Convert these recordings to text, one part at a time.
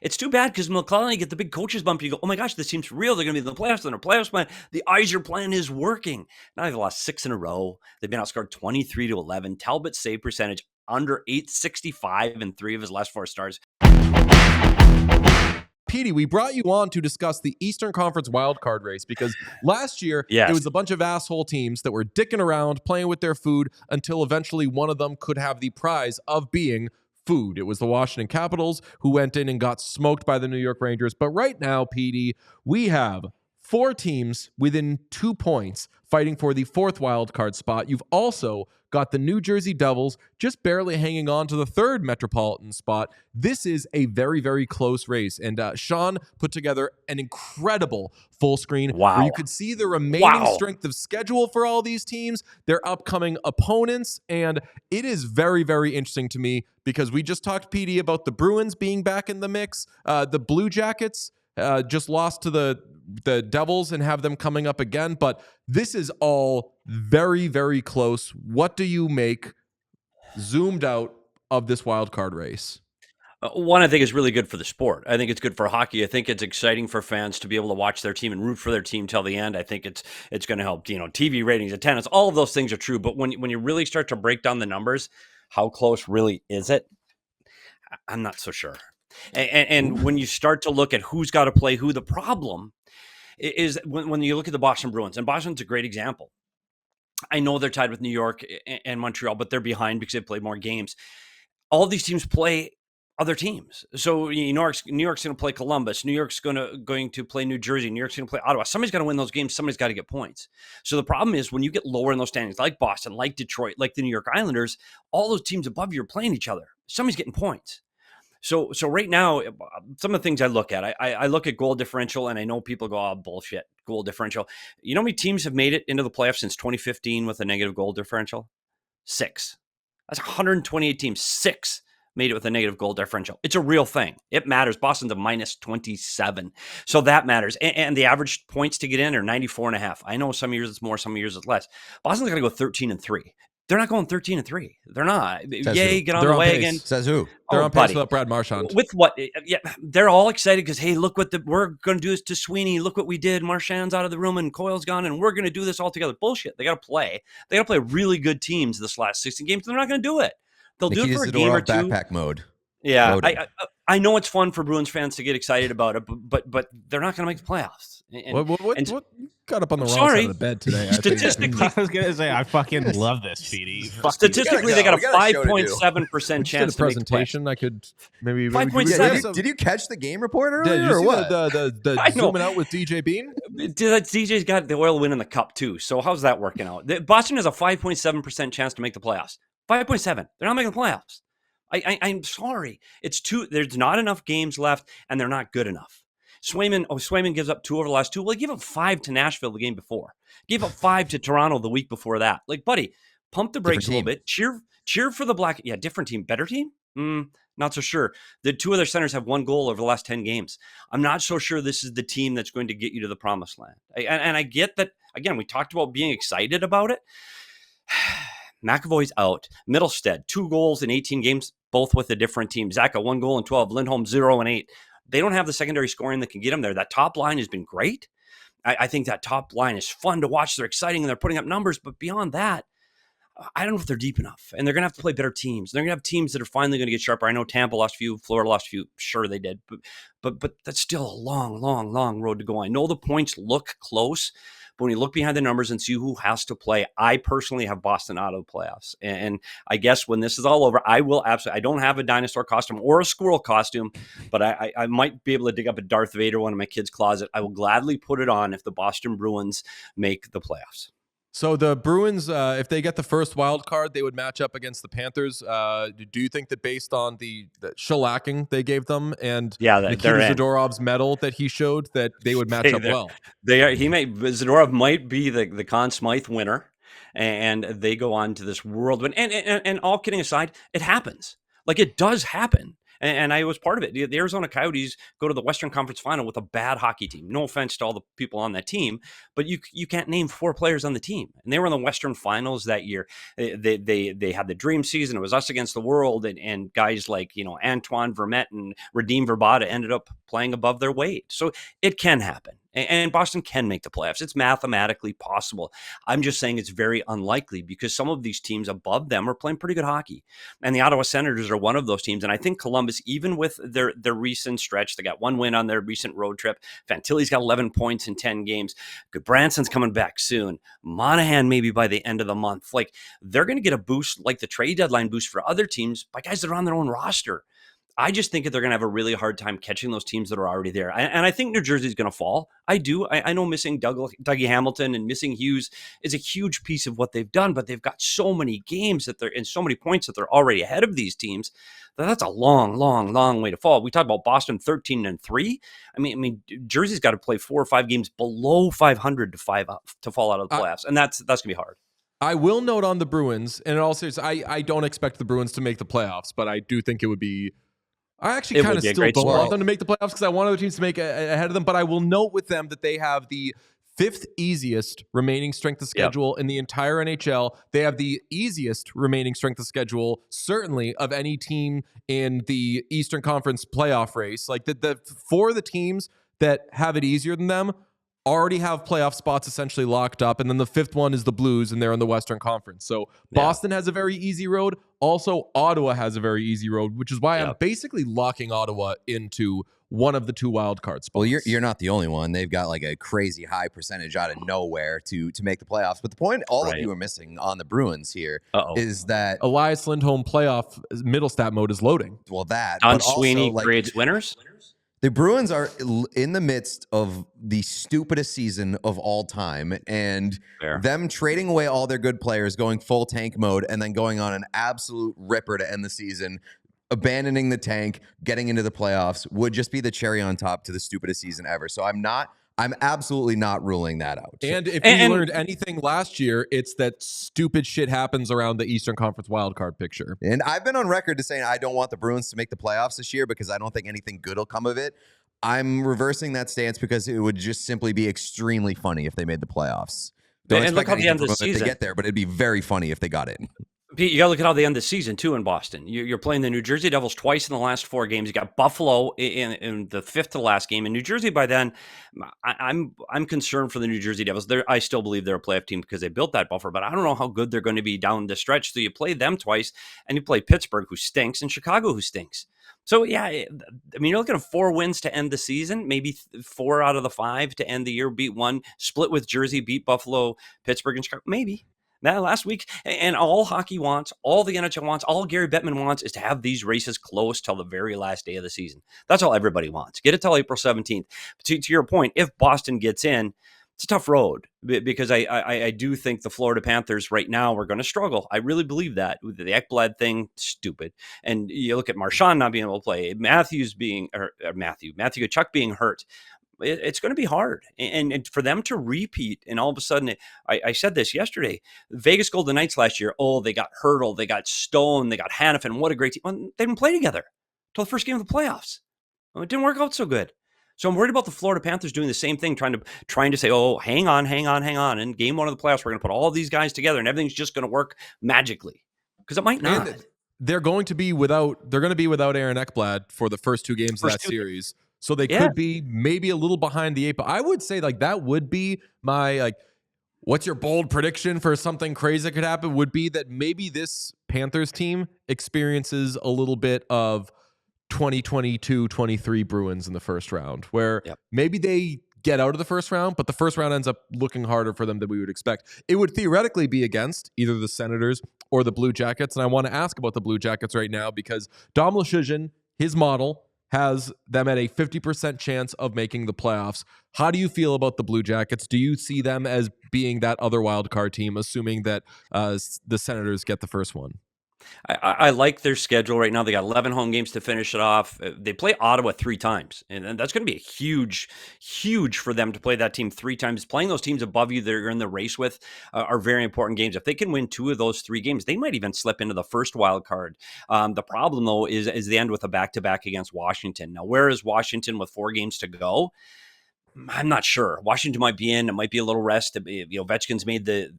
It's too bad because McClellan, you get the big coaches bump. You go, oh my gosh, this seems real. They're going to be in the playoffs. Then their playoffs plan. The Eisner plan is working. Now they've lost 6 in a row. They've been outscored 23-11. Talbot's save percentage under 865 in 3 of his last 4 starts. Petey, we brought you on to discuss the Eastern Conference wildcard race because last year it was a bunch of asshole teams that were dicking around, playing with their food until eventually one of them could have the prize of being food. It was the Washington Capitals who went in and got smoked by the New York Rangers. But right now, Petey, we have 4 teams within 2 points fighting for the 4th wildcard spot. You've also got the New Jersey Devils just barely hanging on to the 3rd Metropolitan spot. This is a very, very close race. And Sean put together an incredible full screen where you could see the remaining strength of schedule for all these teams, their upcoming opponents. And it is very, very interesting to me because we just talked, PD, about the Bruins being back in the mix. The Blue Jackets just lost to the Devils and have them coming up again. But this is all very, very close. What do you make, zoomed out, of this wild card race? One, I think is really good for the sport. I think it's good for hockey. I think it's exciting for fans to be able to watch their team and root for their team till the end. I think it's going to help, TV ratings, attendance, all of those things are true. But when you really start to break down the numbers, how close really is it? I'm not so sure. And when you start to look at who's got to play who, the problem is when you look at the Boston Bruins, and Boston's a great example. I know they're tied with New York and Montreal, but they're behind because they play more games. All of these teams play other teams. So New York's going to play Columbus. New York's going to play New Jersey. New York's going to play Ottawa. Somebody's got to win those games. Somebody's got to get points. So the problem is when you get lower in those standings, like Boston, like Detroit, like the New York Islanders, all those teams above you are playing each other. Somebody's getting points. So right now, some of the things I look at, I look at goal differential, and I know people go, oh, bullshit, goal differential. You know how many teams have made it into the playoffs since 2015 with a negative goal differential? 6. That's 128 teams. 6 made it with a negative goal differential. It's a real thing. It matters. Boston's a minus 27. So that matters. And the average points to get in are 94.5. I know some years it's more, some years it's less. Boston's going to go 13-3. They're not going 13-3. They're not. Yay, get on the wagon. Says who? They're on pace with Brad Marchand. With what? Yeah, they're all excited because, hey, look what we're going to do this to Sweeney. Look what we did. Marchand's out of the room and Coyle's gone, and we're going to do this all together. Bullshit. They got to play. They got to play really good teams this last 16 games. They're not going to do it. They'll do it for a game or two. Backpack mode. Yeah, I know it's fun for Bruins fans to get excited about it, but they're not going to make the playoffs. What got up on the wrong side of the bed today? Statistically, I was going to say, I fucking love this, Petey. Statistically, they got a 5.7% chance to make the presentation. I could maybe 5.7. Did you catch the game report earlier? Did you see what? the zooming out with DJ Bean? DJ's got the Oil win in the cup too. So how's that working out? Boston has a 5.7% chance to make the playoffs. 5.7. They're not making the playoffs. I'm sorry. It's too. There's not enough games left, and they're not good enough. Swayman gives up 2 over the last 2. Well, he gave up 5 to Nashville the game before. Gave up 5 to Toronto the week before that. Like, buddy, pump the brakes a little bit. Cheer for the Black. Yeah, different team. Better team? Not so sure. The 2 of their centers have 1 goal over the last 10 games. I'm not so sure this is the team that's going to get you to the promised land. And I get that, again, we talked about being excited about it. McAvoy's out. Middlestead, 2 goals in 18 games, both with a different team. Zaka, 1 goal in 12. Lindholm, 0 and 8. They don't have the secondary scoring that can get them there. That top line has been great. I think that top line is fun to watch. They're exciting and they're putting up numbers. But beyond that, I don't know if they're deep enough. And they're going to have to play better teams. They're going to have teams that are finally going to get sharper. I know Tampa lost a few. Florida lost a few. Sure, they did. But that's still a long, long, long road to go. I know the points look close. But when you look behind the numbers and see who has to play, I personally have Boston out of the playoffs. And I guess when this is all over, I will absolutely – I don't have a dinosaur costume or a squirrel costume, but I might be able to dig up a Darth Vader one in my kid's closet. I will gladly put it on if the Boston Bruins make the playoffs. So the Bruins, if they get the first wild card, they would match up against the Panthers. Do you think that based on the shellacking they gave them and Nikita Zadorov's medal that he showed, that they would match up well? Zadorov might be the Conn Smythe winner, and they go on to this whirlwind. And all kidding aside, it happens. Like, it does happen. And I was part of it. The Arizona Coyotes go to the Western Conference Final with a bad hockey team. No offense to all the people on that team, but you can't name 4 players on the team. And they were in the Western Finals that year. They had the dream season. It was us against the world, and guys like Antoine Vermette and Radim Verbata ended up playing above their weight. So it can happen. And Boston can make the playoffs. It's mathematically possible. I'm just saying it's very unlikely because some of these teams above them are playing pretty good hockey. And the Ottawa Senators are one of those teams. And I think Columbus, even with their recent stretch, they got 1 win on their recent road trip. Fantilli's got 11 points in 10 games. Branson's coming back soon. Monahan maybe by the end of the month. Like, they're going to get a boost, like the trade deadline boost for other teams, by guys that are on their own roster. I just think that they're going to have a really hard time catching those teams that are already there. And I think New Jersey's going to fall. I do. I know missing Dougie Hamilton and missing Hughes is a huge piece of what they've done, but they've got so many games that they're in, so many points that they're already ahead of these teams. That's a long, long, long way to fall. We talked about Boston 13-3. I mean, Jersey's got to play 4 or 5 games below 500 to fall out of the playoffs, and that's going to be hard. I will note on the Bruins, and in all seriousness, I don't expect the Bruins to make the playoffs, but I do think it would be. I actually kind of still don't want them to make the playoffs because I want other teams to make ahead of them. But I will note with them that they have the 5th easiest remaining strength of schedule in the entire NHL. They have the easiest remaining strength of schedule, certainly, of any team in the Eastern Conference playoff race. Like the 4 of the teams that have it easier than them already have playoff spots essentially locked up. And then the 5th one is the Blues, and they're in the Western Conference. So Boston has a very easy road. Also, Ottawa has a very easy road, which is why I'm basically locking Ottawa into one of the 2 wild card spots. Well, you're not the only one. They've got like a crazy high percentage out of nowhere to make the playoffs. But the point all of you are missing on the Bruins here is that Elias Lindholm playoff middle stat mode is loading. Well, that Don Sweeney creates winners. The Bruins are in the midst of the stupidest season of all time, and them trading away all their good players, going full tank mode, and then going on an absolute ripper to end the season, abandoning the tank, getting into the playoffs would just be the cherry on top to the stupidest season ever. So I'm absolutely not ruling that out. And if we learned anything last year, it's that stupid shit happens around the Eastern Conference wildcard picture. And I've been on record to saying I don't want the Bruins to make the playoffs this year because I don't think anything good will come of it. I'm reversing that stance because it would just simply be extremely funny if they made the playoffs. Don't expect anything from them to get there, but it'd be very funny if they got in. Pete, you got to look at how they end the season, too, in Boston. You're playing the New Jersey Devils twice in the last 4 games. You got Buffalo in the 5th to last game. In New Jersey, by then, I'm concerned for the New Jersey Devils. I still believe they're a playoff team because they built that buffer, but I don't know how good they're going to be down the stretch. So you play them twice, and you play Pittsburgh, who stinks, and Chicago, who stinks. So, you're looking at 4 wins to end the season, maybe 4 out of the 5 to end the year, beat 1, split with Jersey, beat Buffalo, Pittsburgh, and Chicago. Maybe. That last week, and all hockey wants, all the NHL wants, all Gary Bettman wants is to have these races close till the very last day of the season. That's all everybody wants. Get it till April 17th. To your point, if Boston gets in, it's a tough road because I do think the Florida Panthers right now are going to struggle. I really believe that. The Ekblad thing, stupid. And you look at Marchand not being able to play, Matthew Tkachuk being hurt. It's going to be hard. And for them to repeat, and all of a sudden, I said this yesterday, Vegas Golden Knights last year, they got Hurdle, they got Stone, they got Hanifin. What a great team. Well, they didn't play together till the first game of the playoffs. Well, it didn't work out so good. So I'm worried about the Florida Panthers doing the same thing, trying to say, hang on. In game 1 of the playoffs, we're going to put all these guys together and everything's just going to work magically. Because it might not. And they're going to be without Aaron Ekblad for the first 2 games of that series. So they could be maybe a little behind the 8, but I would say that would be my what's your bold prediction for something crazy that could happen would be that maybe this Panthers team experiences a little bit of 2022-23 Bruins in the first round, where maybe they get out of the first round, but the first round ends up looking harder for them than we would expect. It would theoretically be against either the Senators or the Blue Jackets, and I want to ask about the Blue Jackets right now because Dom Luszczyszyn, his model, has them at a 50% chance of making the playoffs. How do you feel about the Blue Jackets? Do you see them as being that other wild card team, assuming that the Senators get the first one? I like their schedule right now. They got 11 home games to finish it off. They play Ottawa 3 times, and that's going to be a huge for them to play that team 3 times. Playing those teams above you that you're in the race with are very important games. If they can win 2 of those 3 games, they might even slip into the first wild card. The problem, though, is the end with a back-to-back against Washington. Now, where is Washington with 4 games to go? I'm not sure. Washington might be in. It might be a little rest. Ovechkin's made the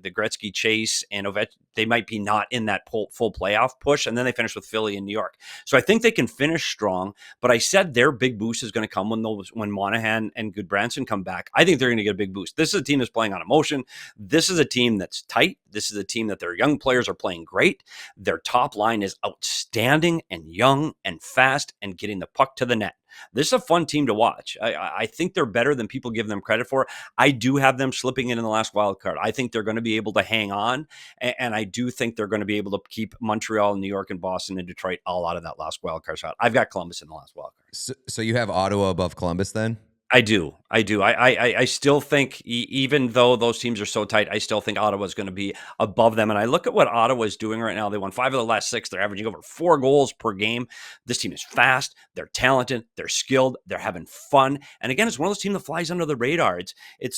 Gretzky chase, and they might be not in that full playoff push. And then they finish with Philly and New York. So I think they can finish strong. But I said their big boost is going to come when Monahan and Goodbranson come back. I think they're going to get a big boost. This is a team that's playing on emotion. This is a team that's tight. This is a team that their young players are playing great. Their top line is outstanding and young and fast and getting the puck to the net. This is a fun team to watch. I think they're better than people give them credit for. I do have them slipping in the last wild card. I think they're going to be able to hang on, and I do think they're going to be able to keep Montreal, New York, and Boston and Detroit all out of that last wild card shot. I've got Columbus in the last wild card. So you have Ottawa above Columbus then? I do. I still think, even though those teams are so tight, I still think Ottawa is going to be above them. And I look at what Ottawa is doing right now. They won 5 of the last 6. They're averaging over 4 goals per game. This team is fast. They're talented. They're skilled. They're having fun. And again, it's one of those teams that flies under the radar. It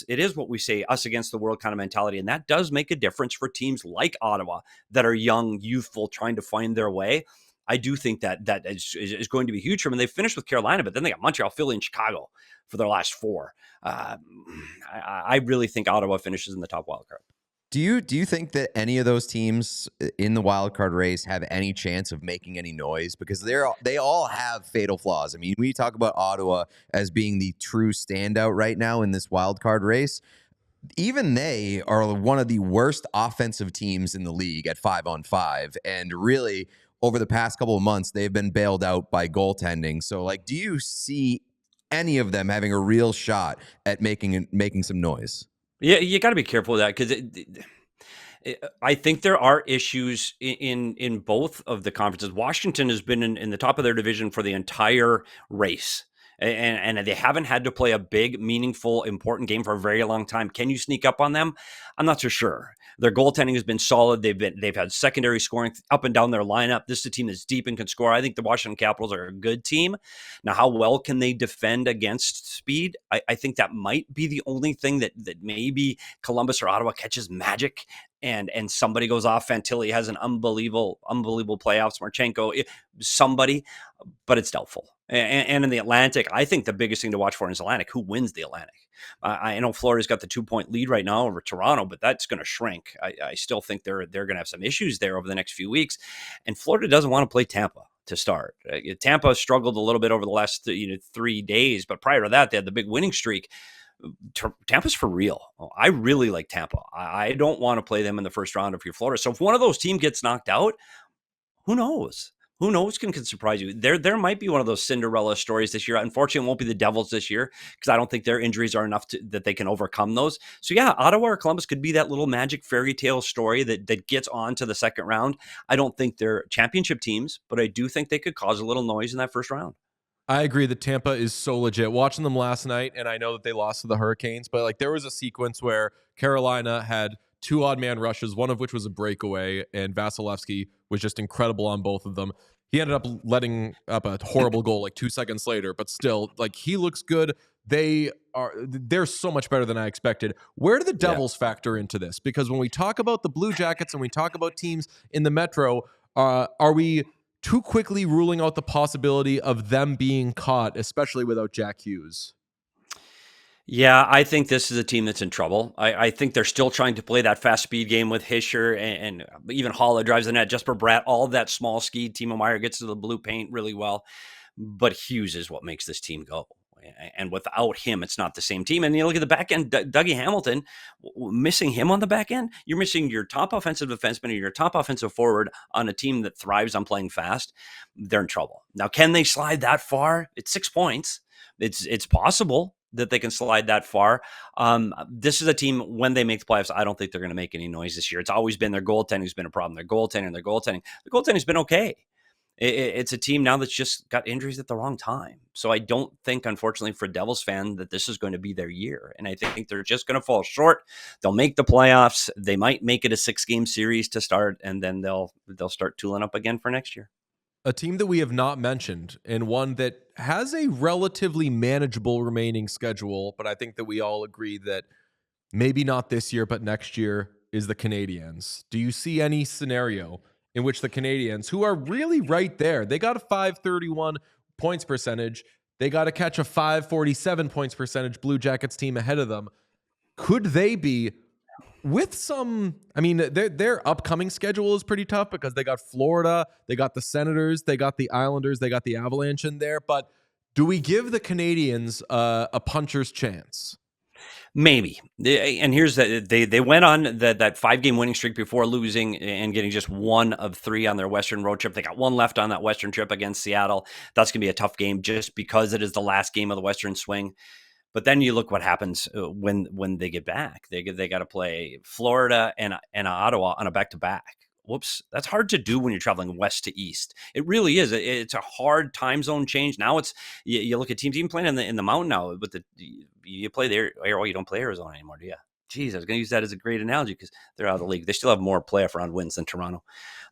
is what we say, us against the world kind of mentality. And that does make a difference for teams like Ottawa that are young, youthful, trying to find their way. I do think that is going to be huge for them. And they finished with Carolina, but then they got Montreal, Philly, and Chicago for their last 4. I really think Ottawa finishes in the top wild card. Do you think that any of those teams in the wild card race have any chance of making any noise? Because they all have fatal flaws. I mean, we talk about Ottawa as being the true standout right now in this wild card race. Even they are one of the worst offensive teams in the league at 5-on-5, and really over the past couple of months, they've been bailed out by goaltending. So, do you see any of them having a real shot at making some noise? Yeah, you got to be careful with that, because I think there are issues in both of the conferences. Washington has been in the top of their division for the entire race. And they haven't had to play a big, meaningful, important game for a very long time. Can you sneak up on them? I'm not so sure. Their goaltending has been solid. They've had secondary scoring up and down their lineup. This is a team that's deep and can score. I think the Washington Capitals are a good team. Now, how well can they defend against speed? I think that might be the only thing that maybe Columbus or Ottawa catches magic, and somebody goes off. Fantilli has an unbelievable playoffs. Marchenko, somebody, but it's doubtful. And in the Atlantic, I think the biggest thing to watch for is Atlantic. Who wins the Atlantic? I know Florida's got the 2-point lead right now over Toronto, but that's going to shrink. I still think they're going to have some issues there over the next few weeks. And Florida doesn't want to play Tampa to start. Tampa struggled a little bit over the last 3 days, but prior to that, they had the big winning streak. Tampa's for real. I really like Tampa. I don't want to play them in the first round if you're Florida. So if one of those teams gets knocked out, who knows? Who knows can surprise you. There might be one of those Cinderella stories this year. Unfortunately, it won't be the Devils this year, because I don't think their injuries are enough that they can overcome those. So yeah, Ottawa or Columbus could be that little magic fairy tale story that gets on to the second round. I don't think they're championship teams, but I do think they could cause a little noise in that first round. I agree that Tampa is so legit. Watching them last night, and I know that they lost to the Hurricanes, but there was a sequence where Carolina had 2 odd man rushes, one of which was a breakaway, and Vasilevsky was just incredible on both of them. He ended up letting up a horrible goal 2 seconds later, but still, he looks good. They're so much better than I expected. Where do the Devils factor into this? Because when we talk about the Blue Jackets and we talk about teams in the Metro, are we too quickly ruling out the possibility of them being caught, especially without Jack Hughes? Yeah, I think this is a team that's in trouble. I think they're still trying to play that fast speed game with Hischier, and even Haula drives the net. Jesper Bratt, all that small ski. Timo Meier gets to the blue paint really well. But Hughes is what makes this team go. And without him, it's not the same team. And you look at the back end, Dougie Hamilton, missing him on the back end, you're missing your top offensive defenseman and your top offensive forward on a team that thrives on playing fast. They're in trouble. Now, can they slide that far? It's 6 points. It's possible that they can slide that far. This is a team, when they make the playoffs, I don't think they're going to make any noise this year. It's always been their goaltending has been a problem. Their goaltending's been okay. It's a team now that's just got injuries at the wrong time. So I don't think, unfortunately, for a Devils fan, that this is going to be their year. And I think they're just going to fall short. They'll make the playoffs. They might make it a 6-game series to start, and then they'll start tooling up again for next year. A team that we have not mentioned, and one that has a relatively manageable remaining schedule, but I think that we all agree that maybe not this year, but next year, is the Canadiens. Do you see any scenario in which the Canadiens, who are really right there, they got a 531 points percentage, they got to catch a 547 points percentage Blue Jackets team ahead of them, could they be with some, I mean, their upcoming schedule is pretty tough because they got Florida, they got the Senators, they got the Islanders, they got the Avalanche in there. But do we give the Canadiens a puncher's chance? Maybe. And here's that they went on that 5-game winning streak before losing and getting just 1 of 3 on their Western road trip. They got 1 left on that Western trip against Seattle. That's going to be a tough game just because it is the last game of the Western swing. But then you look what happens when they get back. They got to play Florida and Ottawa on a back-to-back. Whoops, that's hard to do when you're traveling west to east. It really is. It's a hard time zone change. Now it's you look at teams even playing in the mountain now, but you play there. Oh, you don't play Arizona anymore, do you? Geez, I was going to use that as a great analogy because they're out of the league. They still have more playoff round wins than Toronto.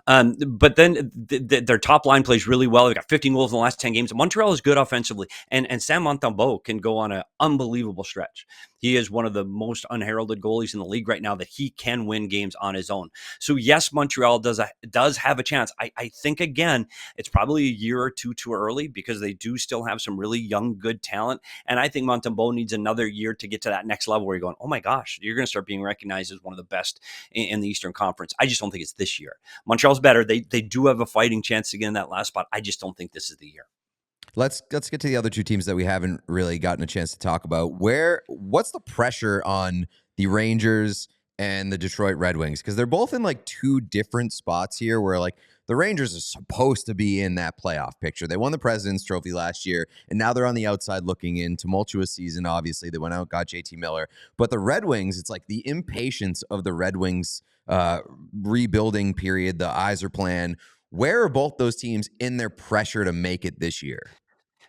But then their top line plays really well. They've got 15 goals in the last 10 games. Montreal is good offensively. And Sam Montembeault can go on an unbelievable stretch. He is one of the most unheralded goalies in the league right now that he can win games on his own. So, yes, Montreal does have a chance. I think, again, it's probably a year or two too early because they do still have some really young, good talent. And I think Montembeault needs another year to get to that next level where you're going, oh, my gosh, you're going to start being recognized as one of the best in the Eastern Conference. I just don't think it's this year. Montreal's better. They do have a fighting chance to get in that last spot. I just don't think this is the year. Let's get to the other two teams that we haven't really gotten a chance to talk about. What's the pressure on the Rangers and the Detroit Red Wings? Because they're both in like 2 different spots here where like the Rangers are supposed to be in that playoff picture. They won the President's Trophy last year, and now they're on the outside looking in. Tumultuous season, obviously. They went out, got JT Miller. But the Red Wings, it's like the impatience of the Red Wings rebuilding period, the Yzer plan. Where are both those teams in their pressure to make it this year?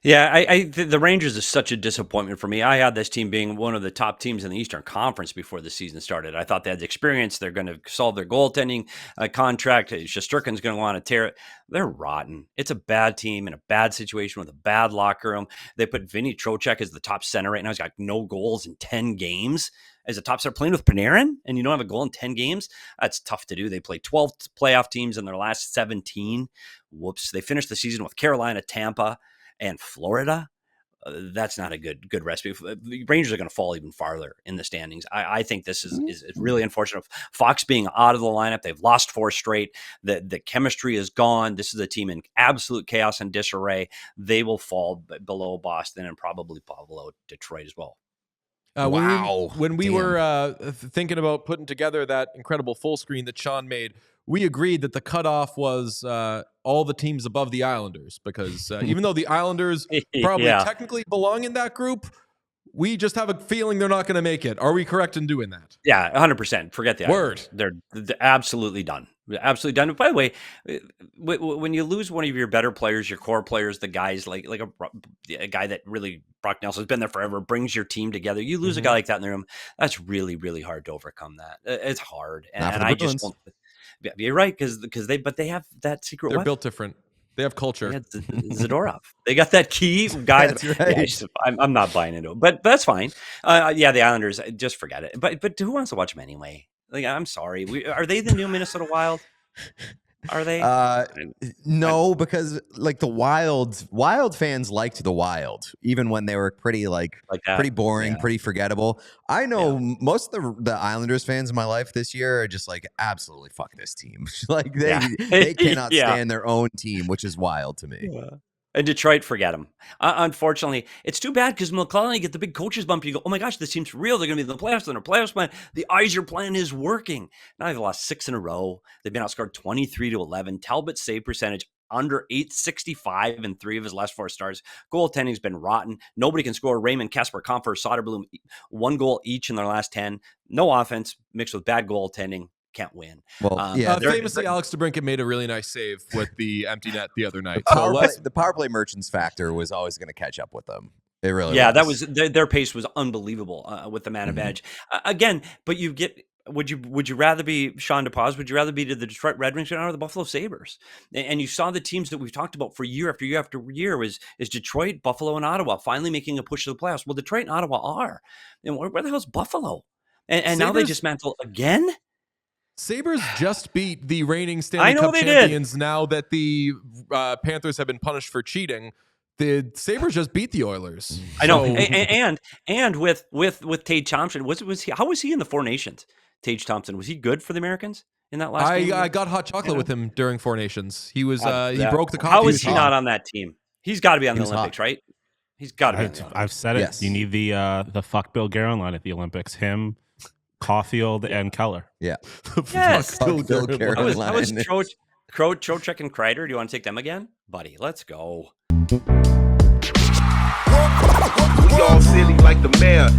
Yeah, the Rangers is such a disappointment for me. I had this team being one of the top teams in the Eastern Conference before the season started. I thought they had the experience. They're going to solve their goaltending contract. Shesterkin's going to want to tear it. They're rotten. It's a bad team in a bad situation with a bad locker room. They put Vinny Trocheck as the top center right now. He's got no goals in 10 games. As a top center playing with Panarin, and you don't have a goal in 10 games, that's tough to do. They played 12 playoff teams in their last 17. Whoops. They finished the season with Carolina, Tampa, and Florida. That's not a good recipe. The Rangers are going to fall even farther in the standings. I think this is really unfortunate. Fox being out of the lineup, they've lost 4 straight. The chemistry is gone. This is a team in absolute chaos and disarray. They will fall below Boston and probably below Detroit as well. Wow. When we were thinking about putting together that incredible full screen that Sean made, we agreed that the cutoff was all the teams above the Islanders because even though the Islanders probably technically belong in that group, we just have a feeling they're not going to make it. Are we correct in doing that? Yeah, 100%. Forget the Islanders. They're absolutely done. Absolutely done. By the way, when you lose one of your better players, your core players, the guys like a guy that really, Brock Nelson's been there forever, brings your team together. You lose a guy like that in the room. That's really, really hard to overcome that. It's hard. And I just won't. You're right, because they have that secret They're weapon. built different. They have culture. Yeah, Zadorov. They got that key guy. That's right. I'm not buying into it, but that's fine. Yeah, the Islanders, just forget it. But who wants to watch them anyway? Like, I'm sorry. Are they the new Minnesota Wild? Are they? No, because like the Wild fans liked the Wild, even when they were pretty pretty boring, pretty forgettable. I know most of the Islanders fans in my life this year are just like, absolutely fuck this team. Like they cannot stand their own team, which is wild to me. Yeah. And Detroit, forget them. Unfortunately, it's too bad because McClellan, you get the big coaches bump. You go, oh my gosh, this team's real. They're going to be in the playoffs. They're in the playoffs plan. The Yzer plan is working. Now they've lost 6 in a row. They've been outscored 23-11. Talbot's save percentage under 865 in 3 of his last 4 starts. Goaltending's been rotten. Nobody can score. Raymond, Kasper, Comfer, Soderblom, 1 goal each in their last 10. No offense mixed with bad goaltending. can't win. Well, famously, Alex DeBrincat made a really nice save with the empty net the other night. The power play merchants factor was always going to catch up with them. It really was. That was their pace was unbelievable with the man advantage. Again, but would you rather be Sean DePaz? Would you rather be to the Detroit Red Wings or the Buffalo Sabres? And you saw the teams that we've talked about for year after year after year is Detroit, Buffalo, and Ottawa finally making a push to the playoffs. Well, Detroit and Ottawa are. And where the hell's Buffalo? And now they dismantle again? Sabres just beat the reigning Stanley Cup champions now that the Panthers have been punished for cheating. The Sabres just beat the Oilers. I know, and with Tage Thompson, how was he in the Four Nations? Tage Thompson, was he good for the Americans in that last game? I got hot chocolate with him during Four Nations. He was he broke the. How is he not on that team? He's got to be on the Olympics, right? He's got to be. I've said it. Yes. You need the fuck Bill Guerin line at the Olympics. Him, Caulfield, and Keller. Yeah. Yes. Fuck Bill Guerin line. How was Trocheck and Kreider? Do you want to take them again, buddy? Let's go. We all silly like the mayor.